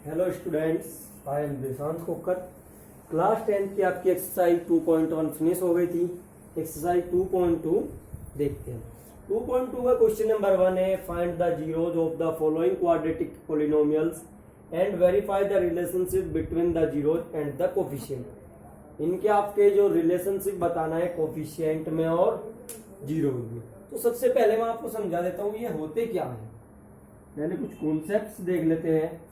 Hello students, I am Vishant Kokar. Class 10 की आपकी exercise 2.1 finish हो गई थी। एक्सरसाइज 2.2 देखते हैं। 2.2 का क्वेश्चन नंबर 1 है, find the zeros of the following quadratic polynomials and verify the relationship between the zeros and the coefficient. इनके आपके जो रिलेशनशिप बताना है कोफिशिएंट में और जीरोज में। तो सबसे पहले मैं आपको समझा देता हूँ ये होते क्या है। पहले कुछ कॉन्सेप्ट्स देख लेते हैं।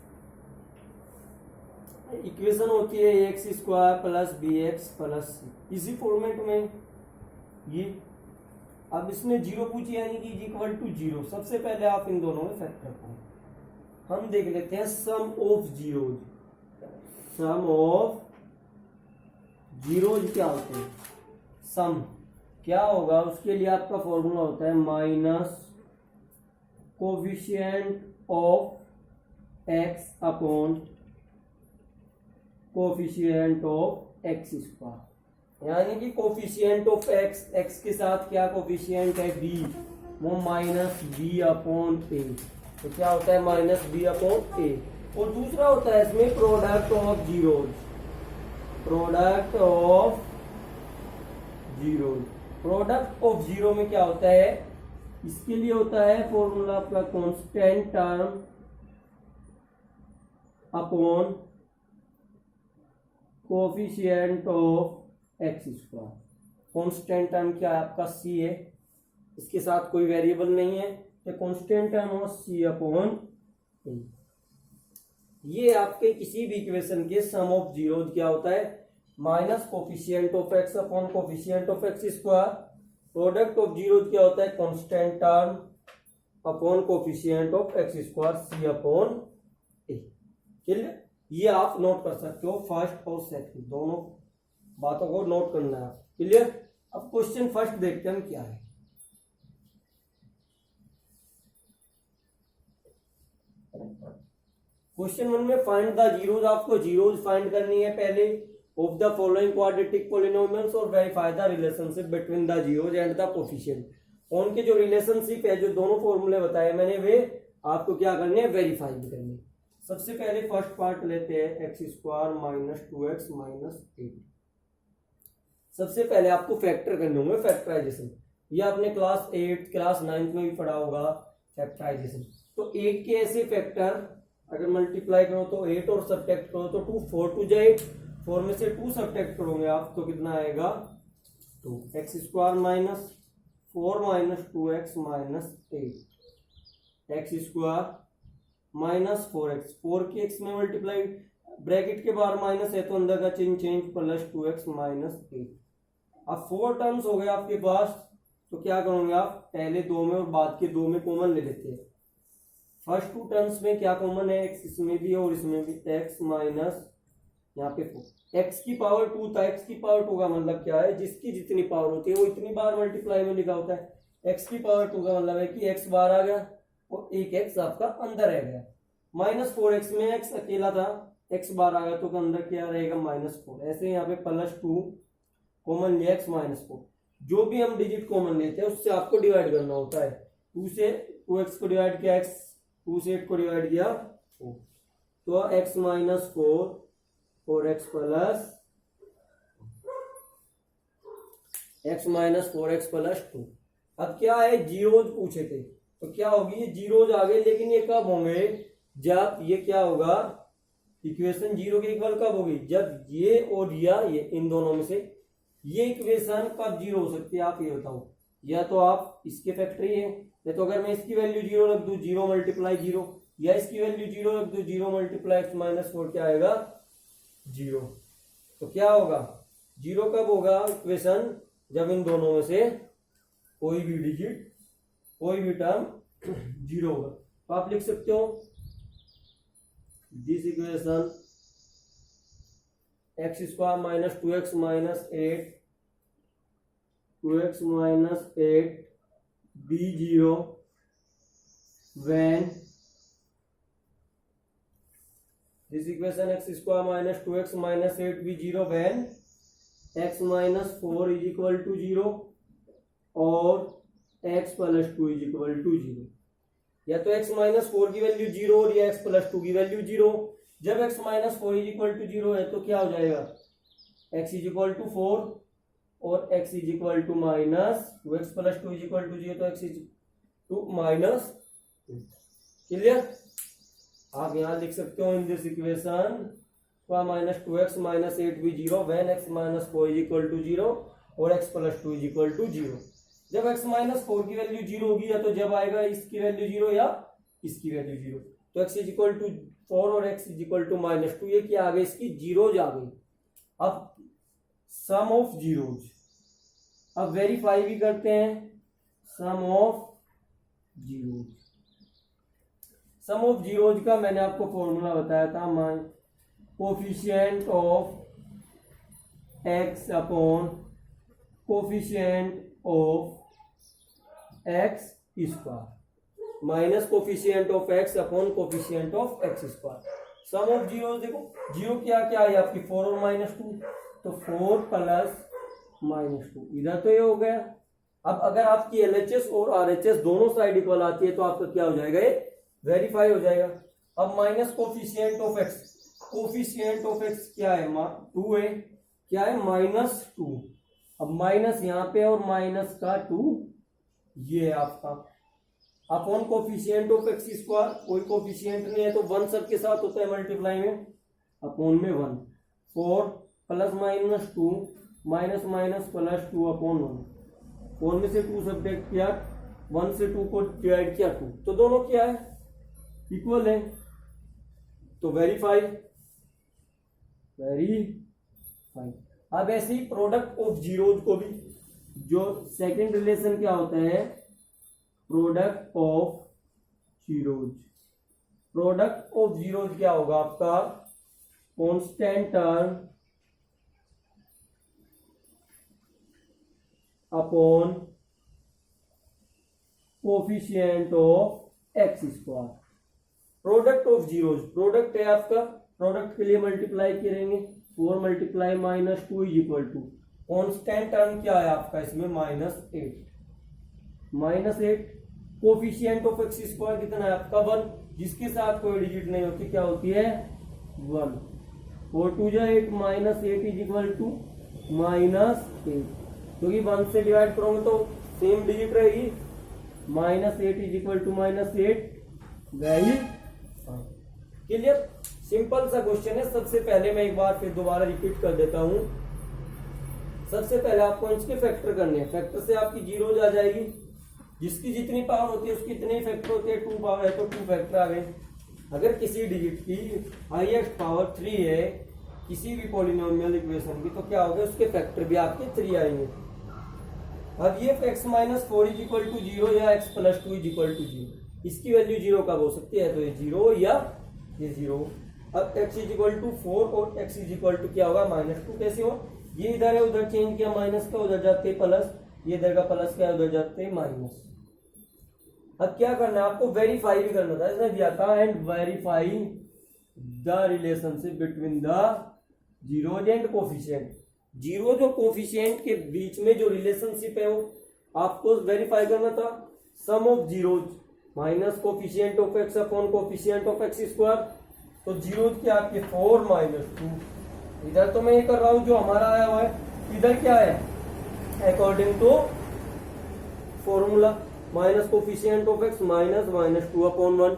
इक्वेशन होती है X square plus B X plus C, इसी फॉर्मेट में ये। अब इसने जीरो पूछी यानी कि इक्वल टू जीरो। सबसे पहले आप इन दोनों में फैक्टर करो। हम देख लेते हैं sum of zeros. Sum of zeros क्या होते हैं? सम क्या होगा? उसके लिए आपका फॉर्मूला होता है minus coefficient of x upon coefficient of x square, यानी कि कोफिशिएंट ऑफ एक्स, एक्स के साथ क्या कोफिशिएंट है बी, वो माइनस बी अपॉन ए। तो क्या होता है माइनस बी अपॉन ए। और दूसरा होता है इसमें product of zeros. Product of zeros, product of zero में क्या होता है? इसके लिए होता है फॉर्मूला आपका constant term upon coefficient of x square. Constant term क्या है आपका? सी है, इसके साथ कोई वेरिएबल नहीं है, तो कांस्टेंट टर्म हो सी अपॉन ए। ये आपके किसी भी इक्वेशन के सम ऑफ जीरोज क्या होता है? Minus coefficient of x upon coefficient of x square. Product of zeros क्या होता है? Constant term upon coefficient of x square C upon A. Clear? ये आप नोट कर सकते हो, फर्स्ट और सेकंड दोनों बातों को नोट करना है। क्लियर? अब क्वेश्चन फर्स्ट देखते हैं हम क्या है। क्वेश्चन 1 में फाइंड द जीरोज, आपको जीरोज फाइंड करनी है पहले of the following quadratic polynomials और verify the relationship between the zeros and the coefficient. उनके जो रिलेशनशिप है, जो दोनों फॉर्मूले बताए मैंने, वे आपको क्या करने हैं? वेरीफाई भी करने। सबसे पहले फर्स्ट पार्ट लेते हैं, x square minus 2x minus 8। सबसे पहले आपको फैक्टर करने होंगे, फैक्टराइजेशन। ये आपने क्लास 8 क्लास 9 में भी पढ़ा होगा फैक्टराइजेशन। तो 8 के ऐसे फैक्टर अगर मल्टीप्लाई करो तो 8 और सब्ट्रैक्ट करो तो 2, 4 टू जाए 4 में से 2 सब्ट्रैक्ट करोगे आप तो कितना आएगा? 2। X square minus 4 minus 2x minus 8 x square minus 4x, 4 की x में मल्टीप्लाई, ब्रैकेट के बाहर माइनस है तो अंदर का चिन्ह चेंज, प्लस 2x माइनस 8। अब 4 टर्म्स हो गए आपके पास, तो क्या करोगे आप? पहले 2 में और बाद के 2 में कॉमन ले लेते हैं। फर्स्ट 2 टर्म्स में क्या कॉमन है? x इसमें भी और इसमें भी, x माइनस यहाँ पे 4, x की पावर 2 था। x की पावर 2 का मतलब क्या है? जिसकी जितनी पावर होती है वो इतनी बार मल्टीप्लाई में लिखा होता है। x की पावर 2 का मतलब है कि x बार आ गया और एक x आपका अंदर रह गया। माइनस 4x में x अकेला था, x बार आ गया तो अंदर क्या रहेगा? माइनस 4। ऐसे यहाँ पे प्लस 2 कॉमन लिया, x माइनस 4। जो भी हम डिजिट कॉमन लेते हैं उससे आपको डिवाइड करना होता है। 2 से 2x को डिवाइड किया x, 2 से 8 को डिवाइड किया 4, तो x minus 4x plus x minus 4x plus 2। अब क्या है? जीरोज पूछे थे, तो क्या होगी? ये जीरोज आ गए, लेकिन ये कब होंगे? जब ये क्या होगा? इक्वेशन जीरो के इक्वल कब होगी? जब ये और ये इन दोनों में से ये इक्वेशन कब जीरो हो सकती है? आप ये बताओ। या तो आप इसके फैक्टरी है, या तो अगर मैं इसकी वैल्यू जीरो रख दूं, 0 मल्टीप्लाई 0, या इसकी वैल्यू 0 रख दूं, 0 मल्टीप्लाई x माइनस 4, क्या आएगा? 0। तो क्या होगा? जीरो कब होगा इक्वेशन? जब इन दोनों में से कोई भी डिजिट, कोई भी टर्म जीरो होगा। तो आप लिख सकते हो this equation X square minus 2x minus 8, 2x minus 8 be zero when this equation X square minus 2x minus 8 be zero when x minus 4 is equal to 0 और x plus 2 is equal to 0। या तो x minus 4 की value 0 और या x plus 2 की value 0, जब x minus 4 is equal to 0 है तो क्या हो जाएगा, x इज इक्वल टू 4 और x is equal to minus 2x plus 2 is equal to 0, तो x is to minus 2। Clear? आप यहाँ लिख सकते हो in this equation minus 2x minus 8 be 0 when x minus 4 is equal to 0 और x plus 2 is equal to 0। जब x minus 4 की value 0 होगी या तो जब आएगा इसकी वैल्यू 0 या इसकी वैल्यू 0, तो x इज इक्वल टू 4 और x is equal to minus 2, ये क्या आ गई, इसकी जीरोज आ गई। अब सम ऑफ जीरोज, अब वेरीफाई भी करते हैं sum of zeros. Sum of zeros का मैंने आपको फॉर्मूला बताया था, coefficient of x upon coefficient of x square minus coefficient of x upon coefficient of x square. Sum of zero, देखो जीरो क्या क्या है आपकी 4 और माइनस 2, तो 4 प्लस माइनस 2, इधर तो ये हो गया। अब अगर आपकी LHS और RHS दोनों साइड इक्वल आती है तो आपका क्या हो जाएगा, ये वेरीफाई हो जाएगा। अब minus coefficient of x, coefficient of x क्या है, 2 है, क्या है माइनस 2। अब माइनस यहाँ पे और माइनस का 2 ये है आपका, upon coefficient of x square, कोई कोफिशिएंट नहीं है तो 1 सबके साथ होता है मल्टीप्लाई में, अपॉन में 1, 4 plus minus 2 minus minus plus 2 upon 1, 4 में से 2 सब्ट्रैक्ट किया, 1 से 2 को डिवाइड किया 2, तो दोनों क्या है, इक्वल है, तो वेरीफाई। अब ऐसे ही प्रोडक्ट ऑफ जीरोज को भी, जो सेकंड रिलेशन क्या होता है, product of zeros. Product of zeros क्या होगा आपका, constant term upon coefficient of x square. Product of zeros, product है आपका, प्रोडक्ट के लिए मल्टीप्लाई करेंगे, 4 multiply minus 2 is equal to constant term क्या है आपका इसमें, minus 8, coefficient of x square कितना है आपका 1, जिसके साथ कोई डिजिट नहीं होती, क्या होती है 1, 4 2 जा 8 minus 8 is equal to minus 8, क्योंकि 1 से डिवाइड करोगे तो सेम डिजिट रहेगी, minus 8 is equal to minus 8, value clear. Simple सा क्वेश्चन है। सबसे पहले मैं एक बार फिर दोबारा रिपीट कर देता हूं। सबसे पहले आपको इसके फैक्टर करने हैं, फैक्टर से आपकी जीरोज आ जाएगी, जिसकी जितनी पावर होती है उसकी इतने ही फैक्टर होते हैं, 2 पावर है तो 2 फैक्टर आ गए। अगर किसी डिजिट की हाईएस्ट पावर 3 है किसी भी पॉलिनोमियल इक्वेशन की, तो क्या होगा, उसके फैक्टर भी आपके 3 आएंगे। अब ये x minus 4 is equal to 0 या x plus 2 is equal to 0, इसकी वैल्यू 0 कब हो सकती है, तो ये 0 या ये 0। अब x इज इक्वल टू 4 और x इज इक्वल टू क्या होगा, माइनस 2। कैसे हो, ये इधर है उधर चेंज किया, माइनस का उधर जाते प्लस, ये इधर का प्लस क्या उधर जाते माइनस। अब क्या करना है आपको, वेरीफाई भी करना था, इसने दिया था and verify the relationship between the zeros and coefficient. Zeros और कोफिशिएंट के बीच में जो रिलेशनशिप है वो आपको वेरीफाई करना था। Sum of zeros minus coefficient of x upon coefficient of x square, तो जीरोज क्या आपके 4 माइनस 2, इधर तो मैं ये कर रहा हूं जो हमारा आया हुआ है, इधर क्या है according to formula, minus coefficient of x minus minus 2 upon 1,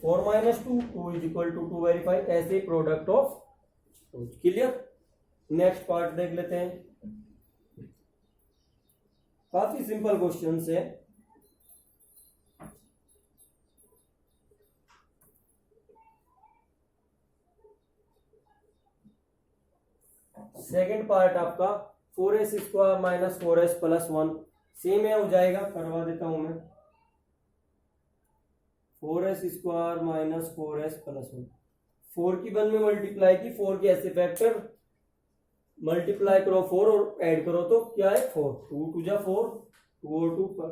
4 minus 2 2 is equal to 2, verify. ऐसे product of, clear. Next part देख लेते हैं, काफी सिंपल क्वेश्चन है। सेकेंड पार्ट आपका 4s square minus 4s plus 1, same है हो जाएगा, करवा देता हूं मैं। 4s square minus 4s plus 1, 4 की 1 में मल्टीप्लाई की, 4 के ऐसे फैक्टर मल्टीप्लाई करो 4 और ऐड करो तो क्या है 4, 2 2 जा 4, 2 और 2 पर,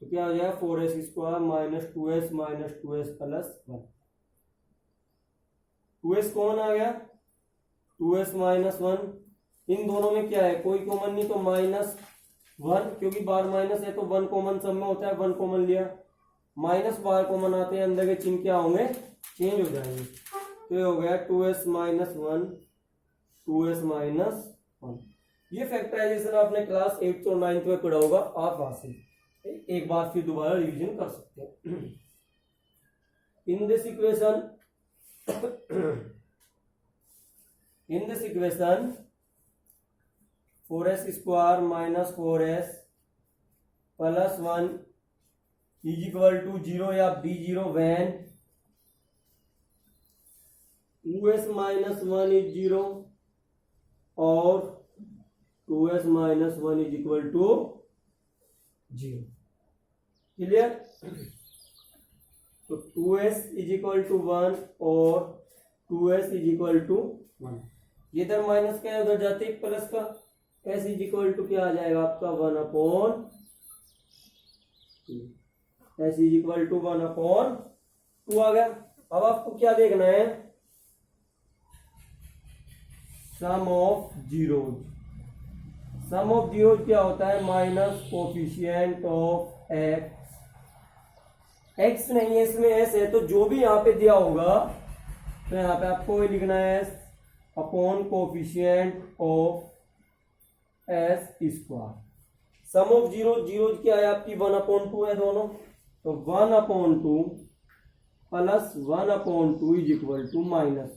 तो क्या हो जाएगा 4s square minus 2s plus 1। 2s कौन आ गया, 2s माइनस 1, इन दोनों में क्या है, कोई कॉमन नहीं, तो माइनस 1, क्योंकि बार माइनस है तो 1 कॉमन सब में होता है, 1 कॉमन लिया, माइनस बार कॉमन आते हैं, अंदर के चिन्ह क्या होंगे, चेंज हो जाएंगे। तो ये हो गया 2s माइनस 1, 2s माइनस 1। ये फैक्टराइजेशन आपने क्लास 8th और 9th में पढ़ा होगा, आप वहां से एक बार फिर दोबारा रिवीजन कर सकते हैं। In this equation 4s square minus 4s plus 1 is equal to 0 या b0 when 2s minus 1 is 0 और 2s minus 1 is equal to 0। Clear? तो 2s इज इक्वल टू 1 और 2s इज इक्वल टू 1। ये इधर minus का है, उधर जाते एक प्लस का, s इज इक्वल टू क्या आ जाएगा आपका 1/2। s इज इक्वल टू 1/2 आ गया। अब आपको क्या देखना है, sum of zeros. Sum of zeros क्या होता है, minus coefficient of x. X नहीं है इसमें, एस है, तो जो भी यहाँ पे दिया होगा तो यहाँ पे आपको ये लिखना है upon coefficient of S square. Sum of zeros, zeros क्या है आपकी 1/2 है दोनों, तो 1/2 plus 1/2 is equal to minus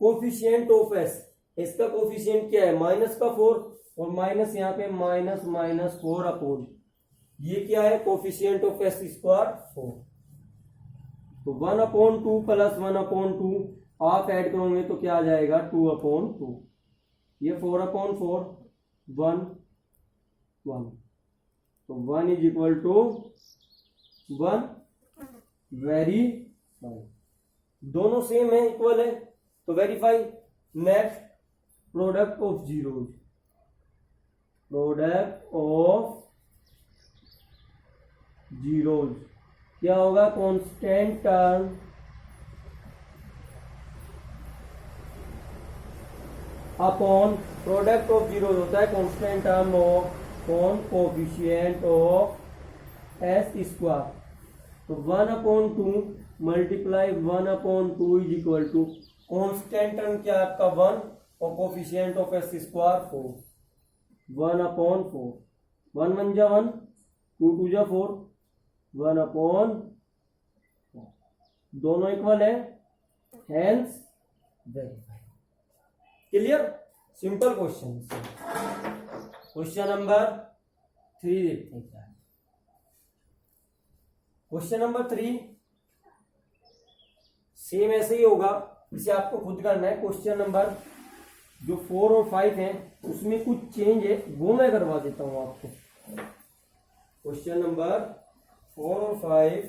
coefficient of S. इसका कोफिशिएंट क्या है, माइनस का 4, और माइनस यहाँ पे माइनस माइनस 4 अपॉन ये क्या है, कोफिशिएंट ऑफ एस स्क्वायर 4। तो 1/2 प्लस 1/2 आप ऐड करोगे तो क्या आ जाएगा 2/2। ये 4/4 1 1, तो 1 इज इक्वल टू 1। वेरी दोनों सेम है, इक्वल है, तो verify. Next product of zeros, product of zeros क्या होगा, constant term upon product of zeros होता है constant term of on coefficient of S square. तो 1/2 multiply 1/2 is equal to constant term क्या है आपका 1 और कोफिशिएंट ऑफ एस स्क्वायर 4। 1/4, 1 1 जा 1, 2 2 जा 4, 1/4 दोनों इक्वल है, hence verify. Clear? Simple question. Question number 3 देखते हैं क्या है। क्वेश्चन नंबर 3 सेम ऐसे ही होगा, इसे आपको खुद करना है। क्वेश्चन नंबर जो 4 और 5 है उसमें कुछ चेंज है, वो मैं करवा देता हूं आपको। क्वेश्चन नंबर 4 और 5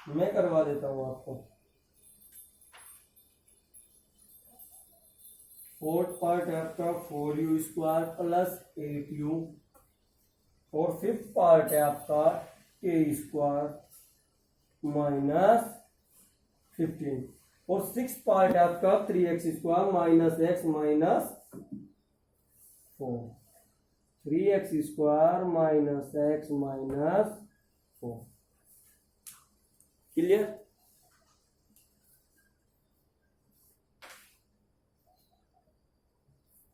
मैं करवा देता हूं आपको। फोर्थ पार्ट है आपका 4u स्क्वायर प्लस 8u, और फिफ्थ पार्ट है आपका k स्क्वायर माइनस 15, और सिक्स पार्ट है आपका 3x square minus x minus 4। 3x square minus x minus 4। Clear?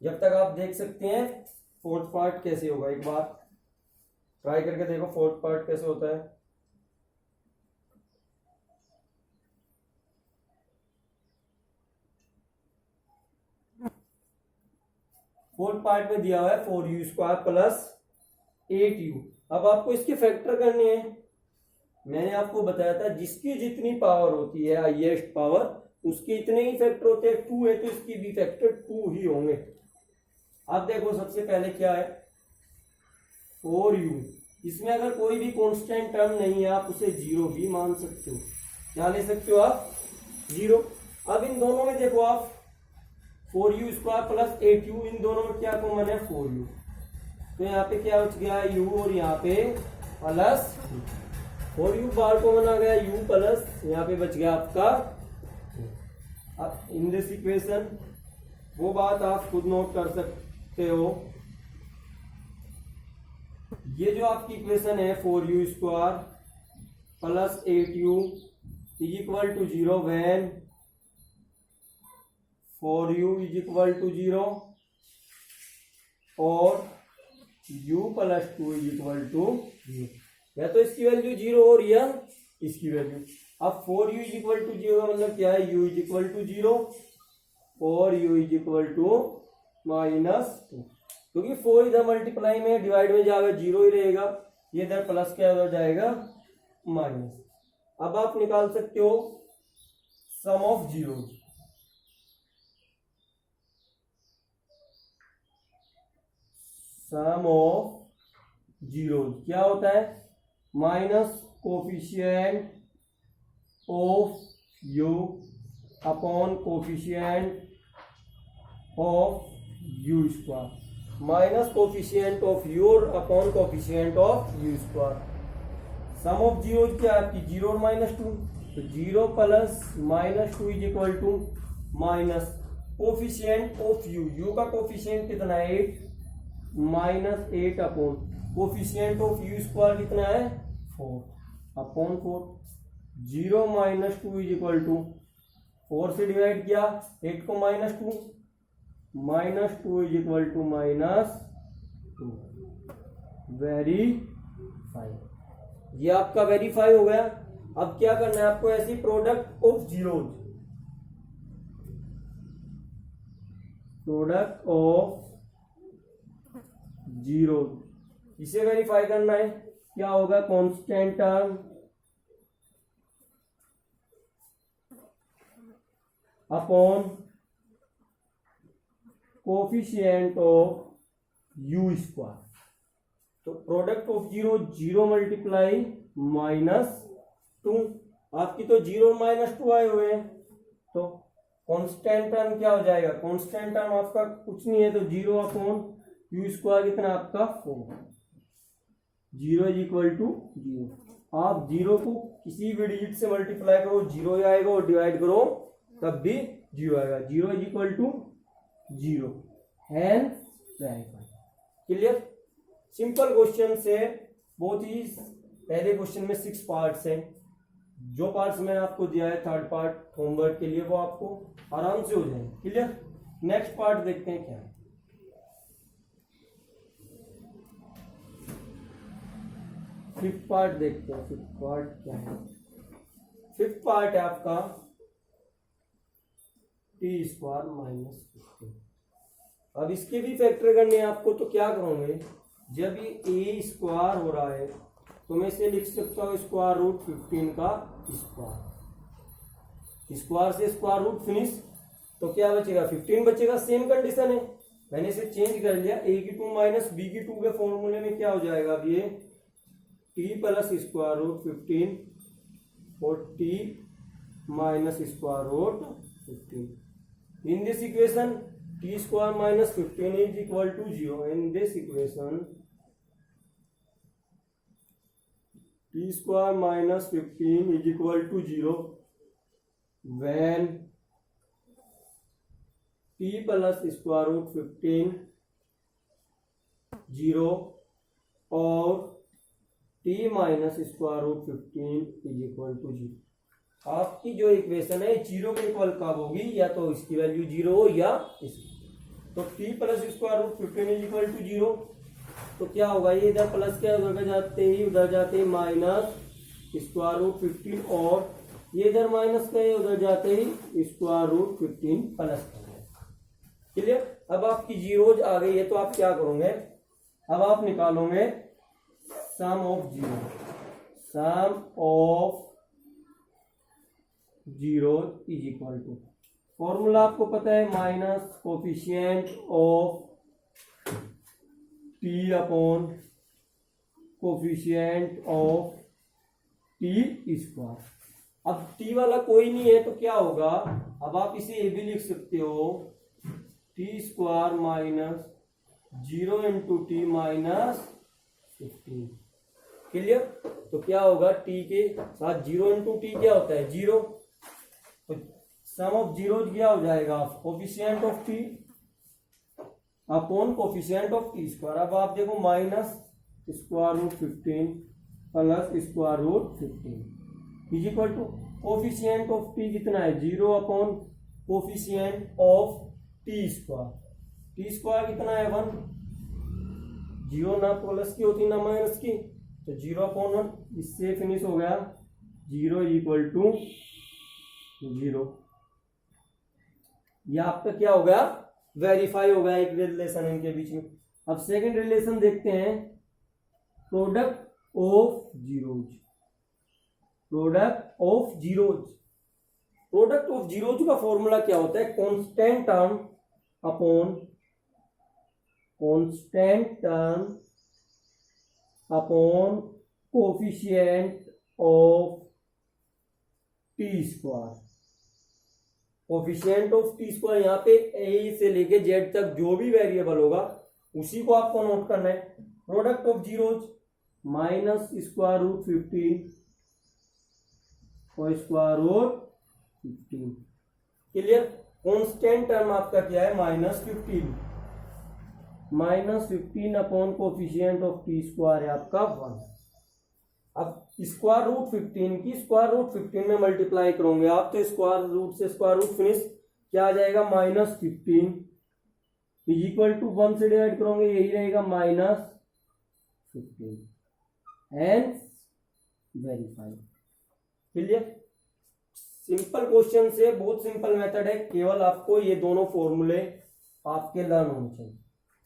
जब तक आप देख सकते हैं फोर्थ पार्ट कैसे होगा, एक बार ट्राई करके देखो फोर्थ पार्ट कैसे होता है। फोर्थ पार्ट में दिया हुआ है 4u स्क्वायर प्लस 8u। अब आपको इसके फैक्टर करने हैं। मैंने आपको बताया था जिसकी जितनी पावर होती है हाईएस्ट पावर, उसके इतने ही फैक्टर होते हैं। 2 है तो इसकी भी फैक्टर 2 ही होंगे। अब देखो सबसे पहले क्या है 4u, इसमें अगर कोई भी कांस्टेंट टर्म नहीं है आप उसे 0 भी मान सकते हो। क्या ले सकते हो आप 0। अब इन दोनों में देखो आप 4u स्क्वायर प्लस 8u, इन दोनों में क्या कॉमन है 4u, तो यहाँ पे क्या बच गया u और यहाँ पे प्लस 4u बाहर कॉमन आ गया, u प्लस यहाँ पे बच गया आपका। अब इन दिस इक्वेशन वो बात आप खुद नोट कर सकते हो। ये जो आपकी इक्वेशन है 4u square plus 8u is equal to 0 when for u is equal to 0 और u plus 2 is equal to 0। या तो इसकी वैल्यू 0 और या इसकी वैल्यू। अब for u is equal to 0 का मतलब क्या है, u इज इक्वल टू 0 और u इज इक्वल टू -2, क्योंकि 4 इधर मल्टीप्लाई में डिवाइड में जाएगा 0 ही रहेगा, ये इधर प्लस क्या उधर जाएगा माइनस। अब आप निकाल सकते हो sum of zeros. Sum of zeros क्या होता है, minus coefficient of u upon coefficient of u square, minus coefficient of u upon coefficient of u square. Sum of zeros क्या है आपकी 0 और -2, तो 0 plus -2 is equal to minus coefficient of u, u का कोफिशिएंट कितना है 8, -8 upon coefficient of u square कितना है 4 अपॉन 4। 0 -2 इज इक्वल टू 4 से डिवाइड किया 8 को -2 इज इक्वल टू -2 वेरीफाई। ये आपका वेरीफाई हो गया। अब क्या करना है आपको, ऐसी product of zeros, product of zero इसे वेरीफाई करना है। क्या होगा, constant term upon coefficient of u square. तो प्रोडक्ट ऑफ जीरो 0 मल्टीप्लाई -2, आपकी तो 0 -2 आए हुए हैं, तो कांस्टेंट टर्म क्या हो जाएगा, कांस्टेंट टर्म आपका कुछ नहीं है, तो 0 अपॉन यू स्क्वायर कितना आपका 4, 0 इज इक्वल टू 0। आप 0 को किसी भी डिजिट से मल्टीप्लाई करो 0 ही आएगा, और डिवाइड करो तब भी 0 आएगा, 0 is equal to 0। Hence verify. Clear. Simple question से, बहुत ही पहले क्वेश्चन में 6 पार्ट्स हैं। जो पार्ट्स मैंने आपको दिया है थर्ड पार्ट होमवर्क के लिए, वो आपको आराम से हो जाएंगे। क्लियर। नेक्स्ट पार्ट देखते हैं क्या है। फिफ्थ पार्ट देखते हैं, फिफ्थ पार्ट क्या है। फिफ्थ पार्ट है आपका टी स्क्वायर -15। अब इसके भी फैक्टर करने हैं आपको, तो क्या करोगे, जब ये ए स्क्वायर हो रहा है तो मैं इसे लिख सकता हूँ स्क्वायर रूट 15 का स्क्वायर। स्क्वायर से स्क्वायर रूट फिनिश, तो क्या बचेगा 15 बचेगा। सेम कंडीशन है, मैंने इसे चेंज कर लिया, ए की 2 माइनस बी की 2 के फॉर्मूले में क्या हो जाएगा, अब ये टी प्लस स्क्वायर रूट 15 और T minus square root 15। In this equation t square minus 15 is equal to 0. In this equation, t square minus 15 is equal to 0 when t plus square root 15 0 और t minus square root 15 is equal to 0। आपकी जो equation है 0 के equal कब होगी, या तो इसकी वैल्यू 0 हो या इसकी। तो t plus square root 15 is equal to 0, तो क्या होगा, ये इधर प्लस क्या उधर जाते ही उधर जाते ही माइनस स्क्वायर रूट 15, और ये इधर माइनस का उधर जाते ही स्क्वायर रूट 15 प्लस का। क्लियर। अब आपकी जीरोज आ गई है, तो आप क्या करोगे, अब आप निकालोगे sum of zero. Sum of zero is equal to, formula आपको पता है, minus coefficient of T upon coefficient of T square. अब टी वाला कोई नहीं है, तो क्या होगा, अब आप इसे ये भी लिख सकते हो T square minus 0 into T minus 15। Clear. तो क्या होगा, टी के साथ 0 इंटू टी क्या होता है 0, तो सम ऑफ जीरो क्या हो जाएगा, coefficient of T upon coefficient of T square. अब आप देखो minus square root 15 plus square root 15, is equal to coefficient of T कितना है 0 upon coefficient of T square कितना है 1, 0 ना प्लस की होती ना माइनस की, तो 0 अपॉन 1, इससे फिनिश हो गया 0 इक्वल टू 0। यह आपका क्या हो गया वेरीफाई हो गया एक रिलेशन इनके बीच में। अब सेकंड रिलेशन देखते हैं, product of zeros. Product of zeros का फॉर्मूला क्या होता है, constant term upon coefficient of T square. Coefficient of T square यहाँ पे ए से लेके जेड तक जो भी वेरिएबल होगा उसी को आपको नोट करना है। Product of zeros minus square root 15 और square root 15। Clear. Constant term आपका क्या है -15 upon coefficient of T square है आपका 1। अब स्क्वायर रूट 15 की स्क्वायर रूट 15 में मल्टीप्लाई करोगे आप, तो स्क्वायर रूट से स्क्वायर रूट फिनिश क्या आ जाएगा -15 इज इक्वल टू 1 से डिवाइड करोगे यही रहेगा -15 and verify. Clear. Simple question से बहुत सिंपल मेथड है, केवल आपको ये दोनों फॉर्मूले आपके लर्न होने चाहिए।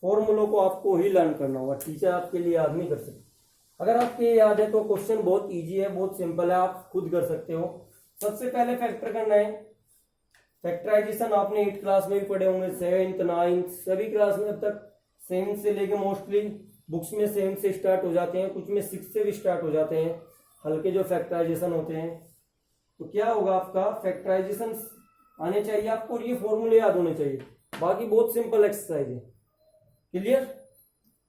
फॉर्मूलों को आपको ही लर्न करना होगा, टीचर आपके लिए याद नहीं कर सकते। अगर आपके याद है तो क्वेश्चन बहुत इजी है, बहुत सिंपल है, आप खुद कर सकते हो। सबसे पहले फैक्टर करना है। फैक्टराइजेशन आपने 8th क्लास में भी पढ़े होंगे, 7th 9th सभी क्लास में अब तक 7th से लेके मोस्टली बुक्स में 7th से स्टार्ट हो जाते हैं, कुछ में 6th से भी स्टार्ट हो जाते हैं हल्के जो फैक्टराइजेशन होते हैं। तो क्या होगा आपका फैक्टराइजेशन आने चाहिए आपको और ये फॉर्मूले याद होने चाहिए, बाकी बहुत सिंपल एक्सरसाइज है। क्लियर।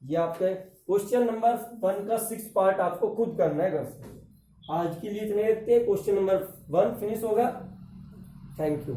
ये आपके क्वेश्चन नंबर 1 का 6th पार्ट आपको खुद करना है घर से। आज के लिए इतने रखते हैं, क्वेश्चन नंबर 1 फिनिश होगा। Thank you.